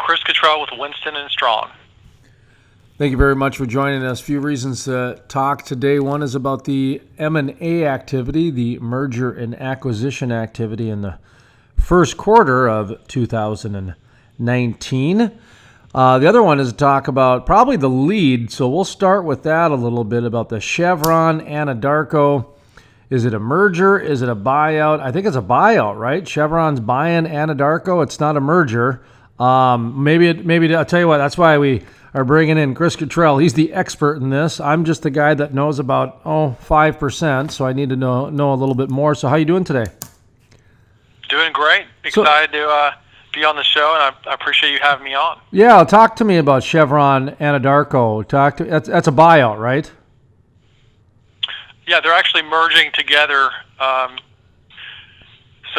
Chris Cottrell with Winston Strawn. Thank you very much for joining us. A few reasons to talk today. One is about the M&A activity, the merger and acquisition activity in the first quarter of 2019. The other one is to talk about probably the lead, so we'll start with that a little bit, about the Chevron Anadarko. Is it a merger? Is it a buyout? I think it's a buyout, right? Chevron's buying Anadarko. It's not a merger. Maybe I'll tell you what, that's why we are bringing in Chris Cottrell. He's the expert in this. I'm just the guy that knows about 5%, so I need to know a little bit more. So how you doing today? Doing great. Excited to be on the show, and I appreciate you having me on. Yeah, talk to me about Chevron Anadarko. That's a buyout, right? Yeah, they're actually merging together. So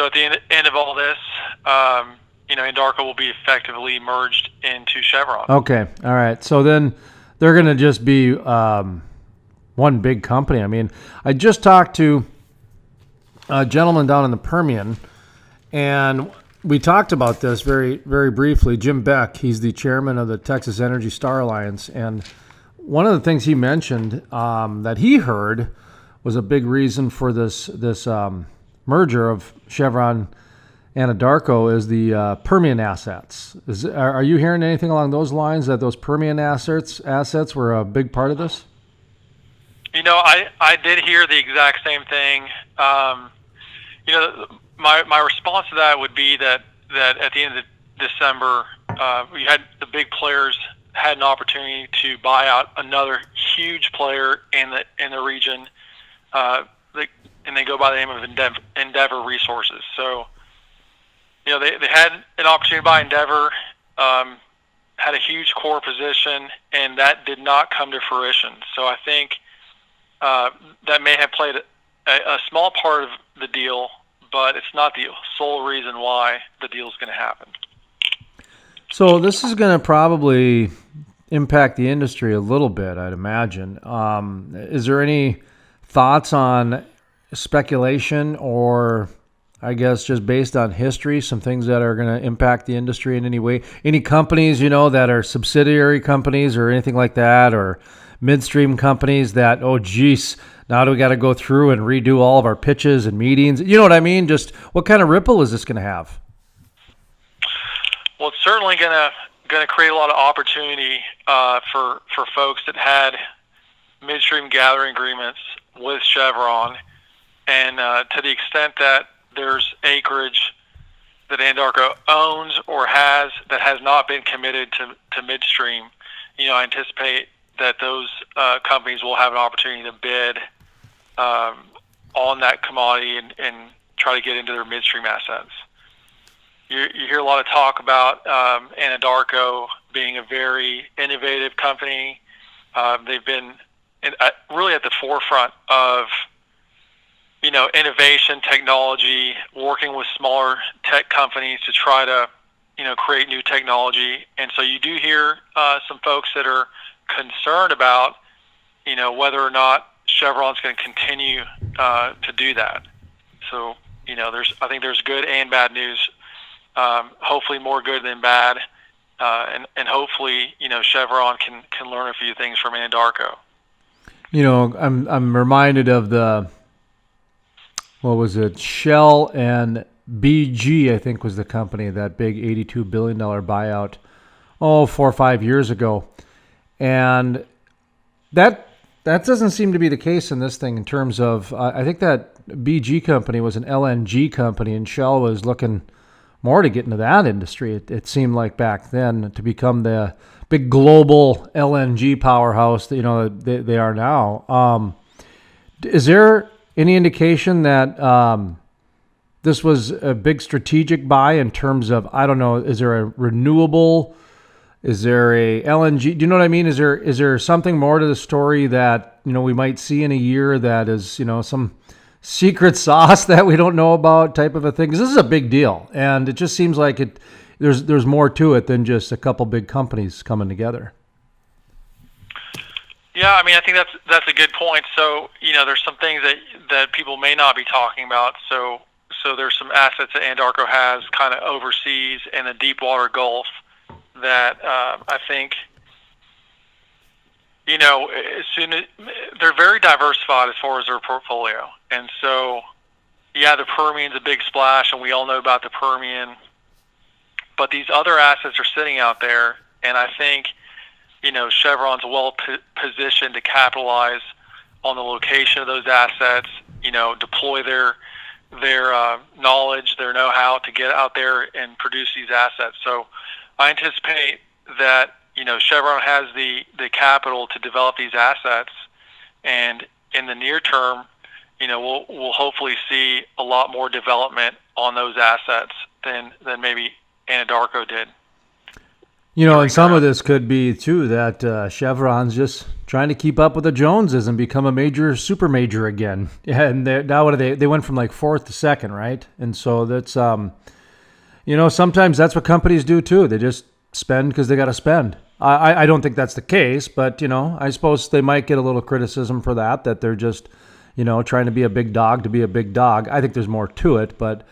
at the end of all this, Anadarko will be effectively merged into Chevron. Okay, all right. So then they're going to just be one big company. I mean, I just talked to a gentleman down in the Permian, and we talked about this very, very briefly. Jim Beck, he's the chairman of the Texas Energy Star Alliance, and one of the things he mentioned that he heard was a big reason for this merger of Chevron Anadarko is the Permian assets. Are you hearing anything along those lines, that those Permian assets were a big part of this? I did hear the exact same thing. My response to that would be that at the end of December, we had the big players had an opportunity to buy out another huge player in the region, and they go by the name of Endeavor Resources. So, they had an opportunity to buy Endeavor, had a huge core position, and that did not come to fruition. So I think that may have played a small part of the deal, but it's not the sole reason why the deal is going to happen. So this is going to probably impact the industry a little bit, I'd imagine. Is there any thoughts on speculation, or I guess just based on history, some things that are going to impact the industry in any way? Any companies, that are subsidiary companies or anything like that, or midstream companies that, now do we got to go through and redo all of our pitches and meetings? You know what I mean? Just what kind of ripple is this going to have? Well, it's certainly going to create a lot of opportunity for folks that had midstream gathering agreements with Chevron, and to the extent that there's acreage that Anadarko owns or has that has not been committed to midstream, I anticipate that those companies will have an opportunity to bid on that commodity and try to get into their midstream assets. You hear a lot of talk about Anadarko being a very innovative company. They've been really at the forefront of innovation, technology, working with smaller tech companies to try to create new technology. And so you do hear some folks that are concerned about whether or not Chevron's going to continue to do that. So I think there's good and bad news. Hopefully more good than bad, and hopefully Chevron can learn a few things from Anadarko. I'm reminded of the, what was it, Shell and BG, I think was the company, that big $82 billion buyout 4 or 5 years ago. And that doesn't seem to be the case in this thing, in terms of, I think that BG company was an LNG company, and Shell was looking more to get into that industry. It seemed like back then, to become the big global LNG powerhouse that they are now. Is there any indication that this was a big strategic buy in terms of, I don't know, is there a renewable? Is there a LNG? Do you know what I mean? Is there something more to the story that we might see in a year that is some secret sauce that we don't know about, type of a thing? Because this is a big deal, and it just seems like there's more to it than just a couple big companies coming together. Yeah, I think that's a good point. So there's some things that people may not be talking about. So there's some assets that Anadarko has kind of overseas in the Deepwater Gulf that I think, as soon as they're very diversified as far as their portfolio. And so, yeah, the Permian's a big splash, and we all know about the Permian. But these other assets are sitting out there, and I think, Chevron's well positioned to capitalize on the location of those assets, deploy their knowledge, their know-how to get out there and produce these assets. So I anticipate that, Chevron has the capital to develop these assets, and in the near term, we'll hopefully see a lot more development on those assets than maybe Anadarko did. And some of this could be, too, that Chevron's just trying to keep up with the Joneses and become a super major again. Yeah, and now what are they? They went from like fourth to second, right? And so that's, sometimes that's what companies do, too. They just spend because they got to spend. I don't think that's the case, but, I suppose they might get a little criticism for that they're just, trying to be a big dog to be a big dog. I think there's more to it, but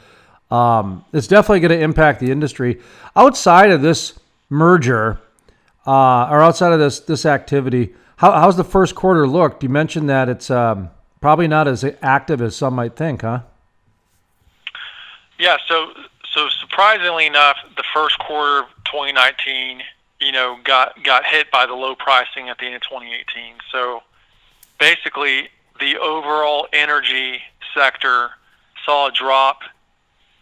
it's definitely going to impact the industry. Outside of this merger, or outside of this activity, how's the first quarter looked? You mentioned that it's probably not as active as some might think, huh? Yeah, so surprisingly enough, the first quarter of 2019, got hit by the low pricing at the end of 2018. So basically, the overall energy sector saw a drop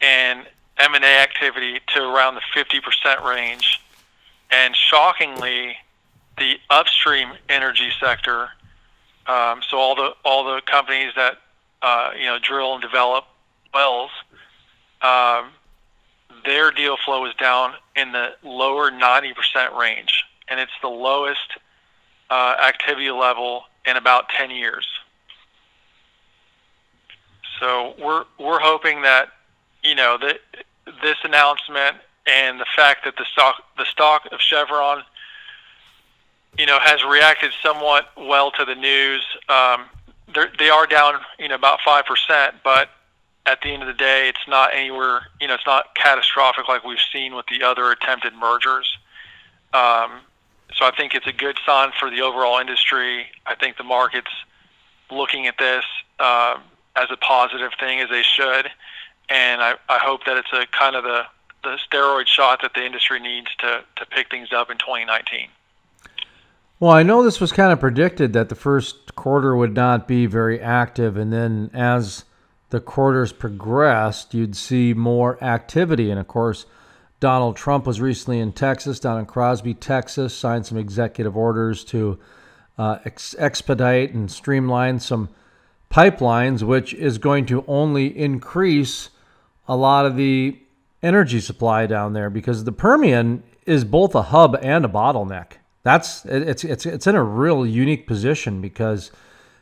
in M&A activity to around the 50% range. And shockingly, the upstream energy sector, so all the companies that drill and develop wells, their deal flow is down in the lower 90% range, and it's the lowest activity level in about 10 years. So we're hoping that that this announcement and the fact that the stock of Chevron has reacted somewhat well to the news. They are down about 5%, but at the end of the day, it's not anywhere, it's not catastrophic like we've seen with the other attempted mergers. So I think it's a good sign for the overall industry. I think the market's looking at this as a positive thing, as they should. And I hope that it's a kind of the steroid shot that the industry needs to pick things up in 2019. Well, I know this was kind of predicted that the first quarter would not be very active, and then as the quarters progressed, you'd see more activity. And of course, Donald Trump was recently in Texas, down in Crosby, Texas, signed some executive orders to expedite and streamline some pipelines, which is going to only increase a lot of the energy supply down there, because the Permian is both a hub and a bottleneck. It's in a real unique position, because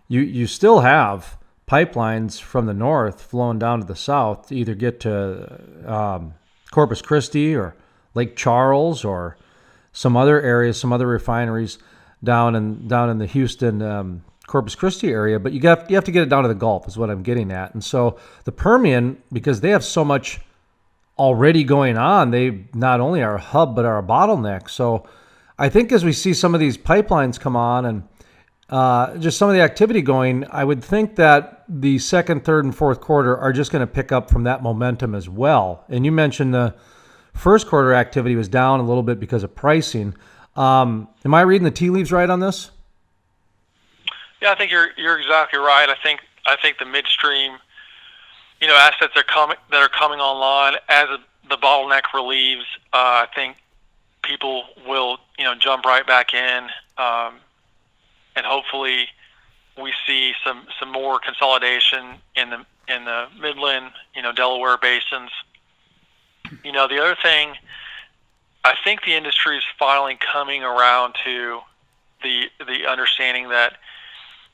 you still have pipelines from the north flowing down to the south to either get to Corpus Christi or Lake Charles or some other areas, some other refineries down in the Houston Corpus Christi area, but you have to get it down to the Gulf, is what I'm getting at. And so the Permian, because they have so much already going on, they not only are a hub but are a bottleneck. So I think as we see some of these pipelines come on and just some of the activity going, I would think that the second, third, and fourth quarter are just going to pick up from that momentum as well. And you mentioned the first quarter activity was down a little bit because of pricing. Am I reading the tea leaves right on this? Yeah, I think you're exactly right. I think the midstream, assets that are coming online as the bottleneck relieves. I think people will jump right back in, and hopefully we see some more consolidation in the Midland, Delaware basins. The other thing, I think the industry is finally coming around to the understanding that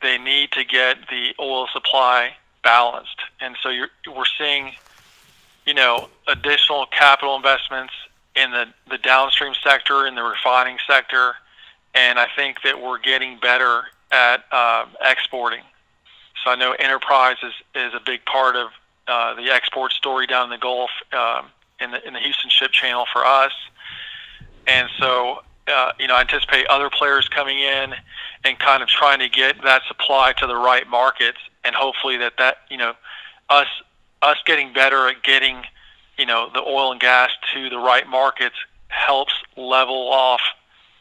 they need to get the oil supply balanced. And so we're seeing, additional capital investments in the downstream sector, in the refining sector, and I think that we're getting better at exporting. So I know Enterprise is a big part of the export story down in the Gulf, in the Houston Ship Channel for us. And And so, I anticipate other players coming in and kind of trying to get that supply to the right markets, and hopefully that us getting better at getting, the oil and gas to the right markets helps level off,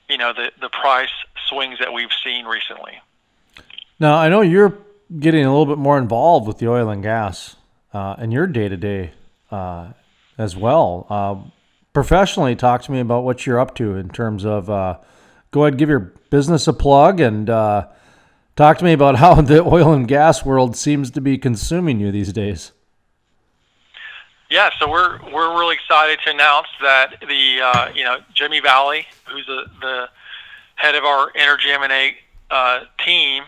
the price swings that we've seen recently. Now, I know you're getting a little bit more involved with the oil and gas in your day-to-day as well. Professionally, talk to me about what you're up to in terms of, go ahead, give your business a plug, and talk to me about how the oil and gas world seems to be consuming you these days. Yeah, so we're really excited to announce that the Jimmy Vallee, who's the head of our energy M&A team,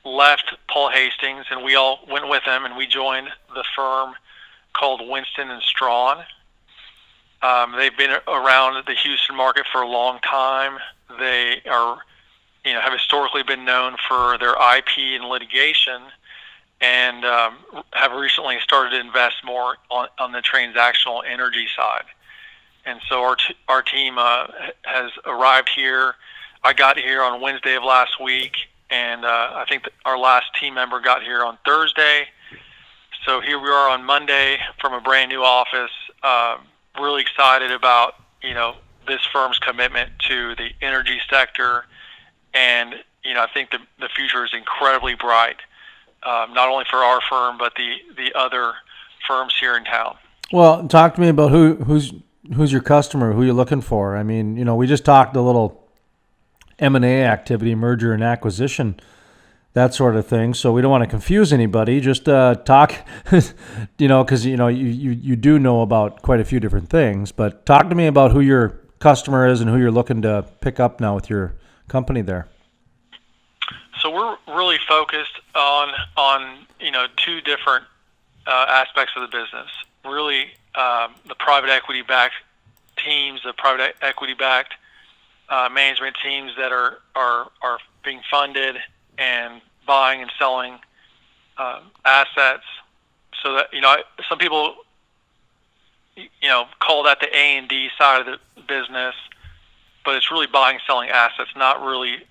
left Paul Hastings, and we all went with him, and we joined the firm called Winston Strawn. They've been around the Houston market for a long time. They are, have historically been known for their IP and litigation, and have recently started to invest more on the transactional energy side. And so our team has arrived here. I got here on Wednesday of last week, and I think that our last team member got here on Thursday. So here we are on Monday from a brand new office. Really excited about this firm's commitment to the energy sector, and I think the future is incredibly bright. Not only for our firm, but the other firms here in town. Well, talk to me about who's your customer, who you're looking for. I mean, we just talked a little M&A activity, merger and acquisition, that sort of thing. So we don't want to confuse anybody. Just talk, because you do know about quite a few different things. But talk to me about who your customer is and who you're looking to pick up now with your company there. So we're really focused on two different aspects of the business. Really, the private equity-backed teams, the private equity-backed management teams that are being funded and buying and selling assets. So that some people call that the A&D side of the business, but it's really buying and selling assets, not really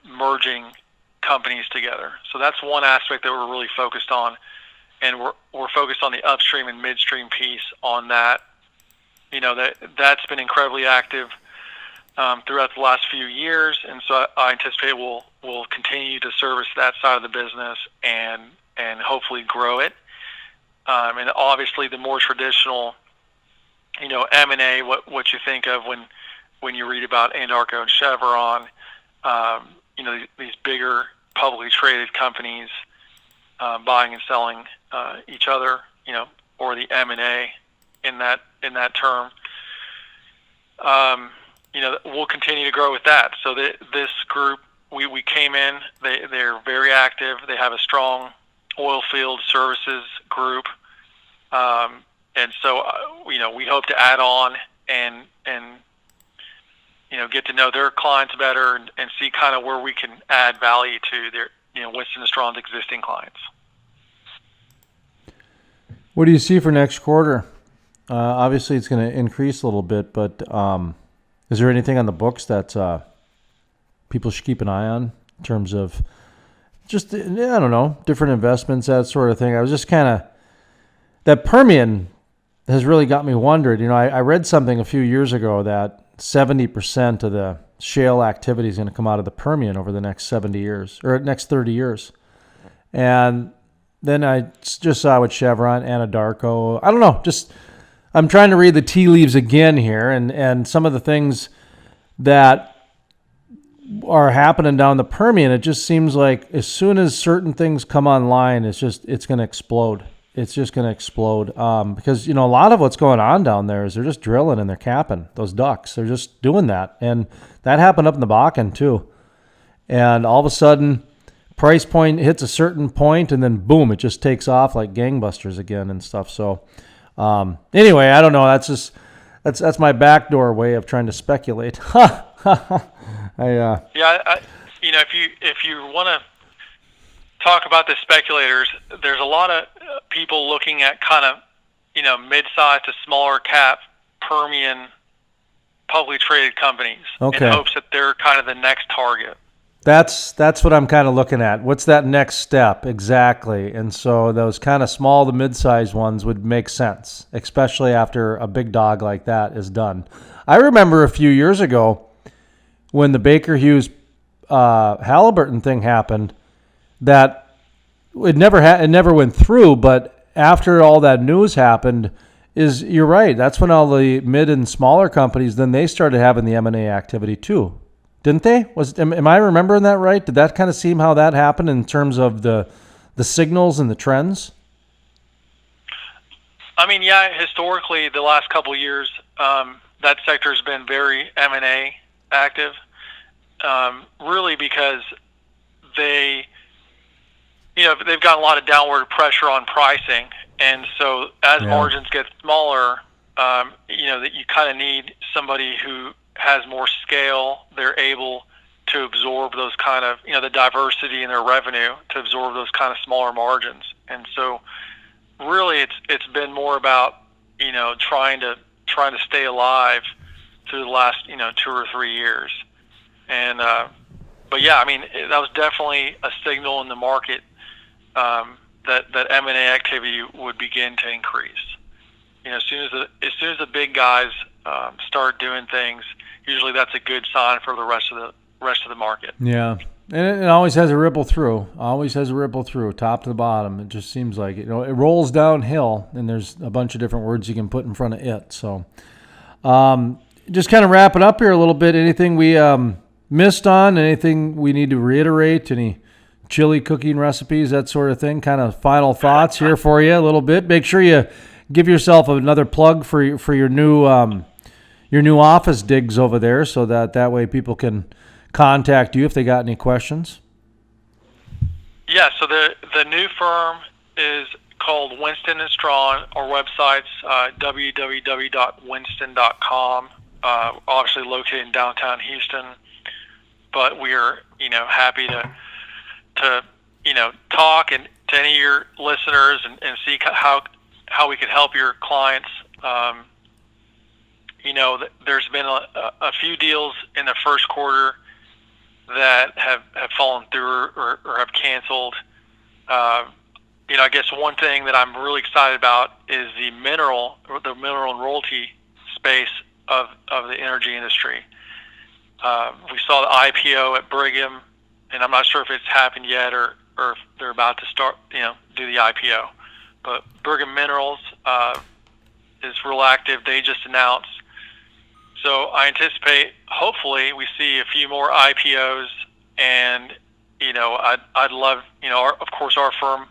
merging companies together. So that's one aspect that we're really focused on, and we're focused on the upstream and midstream piece on that. That's been incredibly active throughout the last few years, and so I anticipate we'll continue to service that side of the business and hopefully grow it. And obviously, the more traditional, M&A, what you think of when you read about Anadarko and Chevron. These bigger publicly traded companies buying and selling each other, or the M&A in that term. We'll continue to grow with that. So this group, we came in, they're very active. They have a strong oil field services group, and so we hope to add on and get to know their clients better and see kind of where we can add value to their, Winston Strawn's existing clients. What do you see for next quarter? Obviously, it's going to increase a little bit, but is there anything on the books that people should keep an eye on in terms of just, I don't know, different investments, that sort of thing? I was just kind of, that Permian has really got me wondering. I read something a few years ago that 70% of the shale activity is going to come out of the Permian over the next 70 years or next 30 years. And then I just saw with Chevron Anadarko, I don't know, just I'm trying to read the tea leaves again here, and some of the things that are happening down the Permian, it just seems like as soon as certain things come online, it's going to explode. It's just going to explode because, a lot of what's going on down there is they're just drilling and they're capping those ducks. They're just doing that. And that happened up in the Bakken too. And all of a sudden, price point hits a certain point and then boom, it just takes off like gangbusters again and stuff. So anyway, I don't know. That's my backdoor way of trying to speculate. If you want to talk about the speculators, there's a lot of people looking at kind of, mid-sized to smaller cap Permian publicly traded companies Okay. in hopes that they're kind of the next target. That's what I'm kind of looking at. What's that next step exactly? And so those kind of small to mid-sized ones would make sense, especially after a big dog like that is done. I remember a few years ago when the Baker Hughes Halliburton thing happened, that it never went through. But after all that news happened, you're right. That's when all the mid and smaller companies, then they started having the M&A activity too. Didn't they? Am I remembering that right? Did that kind of seem how that happened in terms of the signals and the trends? I mean, yeah, historically, the last couple of years, that sector has been very M&A active, really because they've got a lot of downward pressure on pricing, and so as margins get smaller, that you kind of need somebody who has more scale. They're able to absorb those kind of, the diversity in their revenue to absorb those kind of smaller margins. And so really it's been more about, trying to stay alive through the last, 2 or 3 years. And, but yeah, I mean, that was definitely a signal in the market, that M&A activity would begin to increase. As soon as the big guys start doing things, usually that's a good sign for the rest of the market. Yeah, and it always has a ripple through. Always has a ripple through, top to the bottom. It just seems like it. It rolls downhill, and there's a bunch of different words you can put in front of it. So, just kind of wrap it up here a little bit. Anything we missed on? Anything we need to reiterate? Any chili cooking recipes, that sort of thing? Kind of final thoughts here for you a little bit. Make sure you give yourself another plug for your new office digs over there, so that way people can contact you if they got any questions. Yeah, so the new firm is called Winston Strawn. Our website's www.winston.com. Obviously located in downtown Houston, but we're happy to talk and to any of your listeners and see how we could help your clients. There's been a few deals in the first quarter that have fallen through or have canceled. I guess one thing that I'm really excited about is the mineral and royalty space of the energy industry. We saw the IPO at Brigham, and I'm not sure if it's happened yet or if they're about to start, do the IPO. But Brigham Minerals is real active. They just announced. So I anticipate, hopefully, we see a few more IPOs, and I'd love, of course, our firm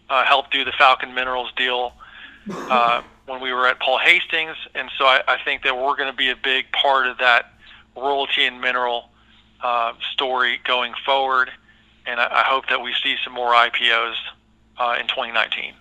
helped do the Falcon Minerals deal when we were at Paul Hastings, and so I think that we're going to be a big part of that royalty and mineral story going forward, and I hope that we see some more IPOs in 2019.